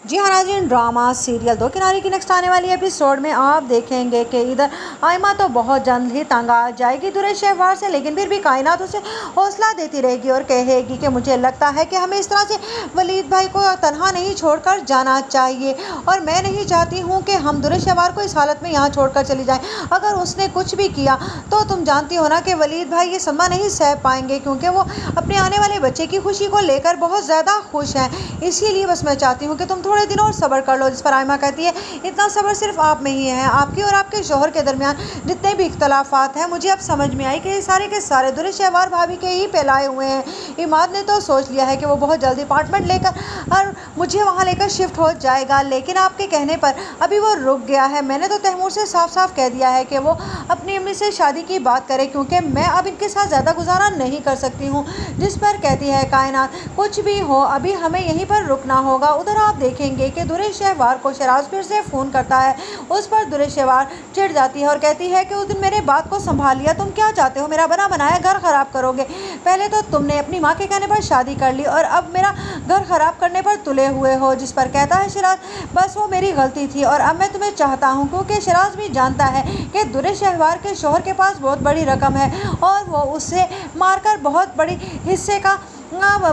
जी हाँ नाज़रीन, drama serial दो किनारे की नेक्स्ट आने वाली एपिसोड में आप देखेंगे कि इधर आयमा तो बहुत जल्द ही तंग आ जाएगी दुर्रे शहवार से, लेकिन फिर भी कायनात उसे हौसला देती रहेगी और कहेगी कि मुझे लगता है कि हमें इस तरह से वलीद भाई को तनहा नहीं छोड़कर जाना चाहिए और मैं नहीं चाहती हूँ कि हम दुर्रे शहवार को इस हालत में यहाँ छोड़कर चली जाएं। अगर उसने कुछ भी किया तो तुम जानती हो ना कि वलीद भाई ये सदमा नहीं सह पाएंगे, क्योंकि वो अपने आने वाले बच्चे की खुशी को लेकर बहुत ज़्यादा खुश हैं। इसीलिए बस मैं चाहती हूँ कि तुम थोड़े दिन और सब्र कर लो। जिस पर आयमा कहती है, इतना सब्र सिर्फ आप में ही है, आपकी और आपके शौहर के दरमियान जितने भी इख्तलाफात हैं मुझे अब समझ में आई कि ये सारे के सारे दुर्रे शहवार भाभी के ही फैलाए हुए हैं। इमाद ने तो सोच लिया है कि वो बहुत जल्दी अपार्टमेंट लेकर और मुझे वहाँ लेकर शिफ्ट हो जाएगा, लेकिन आपके कहने पर अभी वो रुक गया है। मैंने तो तैमूर से साफ साफ कह दिया है कि वो अपनी अम्मी से शादी की बात करे, क्योंकि मैं अब इनके साथ ज़्यादा गुजारा नहीं कर सकती हूँ। जिस पर कहती है, कायनात कुछ भी हो अभी हमें यहीं पर रुकना होगा। उधर आप देखेंगे कि दुर्रे शहवार को शराज फिर से फ़ोन करता है। उस पर दुर्रे शहवार चिढ़ जाती है और कहती है कि उस दिन मेरे बात को संभाल लिया, तुम क्या चाहते हो, मेरा बना बनाया घर ख़राब करोगे। पहले तो तुमने अपनी माँ के कहने पर शादी कर ली और अब मेरा घर ख़राब करने पर तुले हुए हो। जिस पर कहता है शराज, बस वो मेरी गलती थी और अब मैं तुम्हें चाहता हूँ, क्योंकि शराज भी जानता है कि दुर्रे शहवार के शौहर के पास बहुत बड़ी रकम है और वो उससे मारकर बहुत बड़ी हिस्से का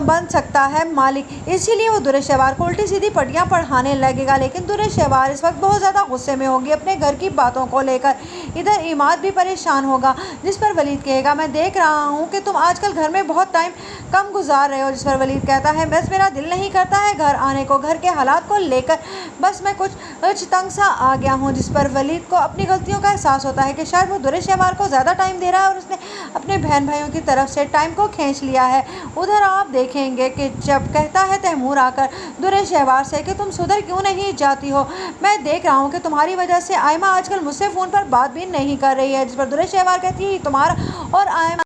बन सकता है मालिक। इसीलिए वो दुर्रे शहवार को उल्टी सीधी पटियां पढ़ाने लगेगा। लेकिन दुर्रे शहवार इस वक्त बहुत ज़्यादा गुस्से में होगी अपने घर की बातों को लेकर। इधर इमाद भी परेशान होगा। जिस पर वलीद कहेगा, मैं देख रहा हूँ कि तुम आजकल घर में बहुत टाइम कम गुजार रहे हो। जिस पर वलीद कहता है, बस मेरा दिल नहीं करता है घर आने को, घर के हालात को लेकर बस मैं कुछ तंग सा आ गया हूँ। जिस पर वलीद को अपनी गलतियों का एहसास होता है कि शायद वो दुर्रे शहवार को ज़्यादा टाइम दे रहा है और उसने अपने बहन भाइयों की तरफ से टाइम को खींच लिया है। उधर आप देखेंगे कि जब कहता है तैमूर आकर दुर्रे शहवार से कि तुम सुधर क्यों नहीं जाती हो, मैं देख रहा हूँ कि तुम्हारी वजह से आयमा आजकल मुझसे फ़ोन पर बात भी नहीं कर रही है। जिस पर दुर्रे शहवार कहती है, तुम्हारा और आयमा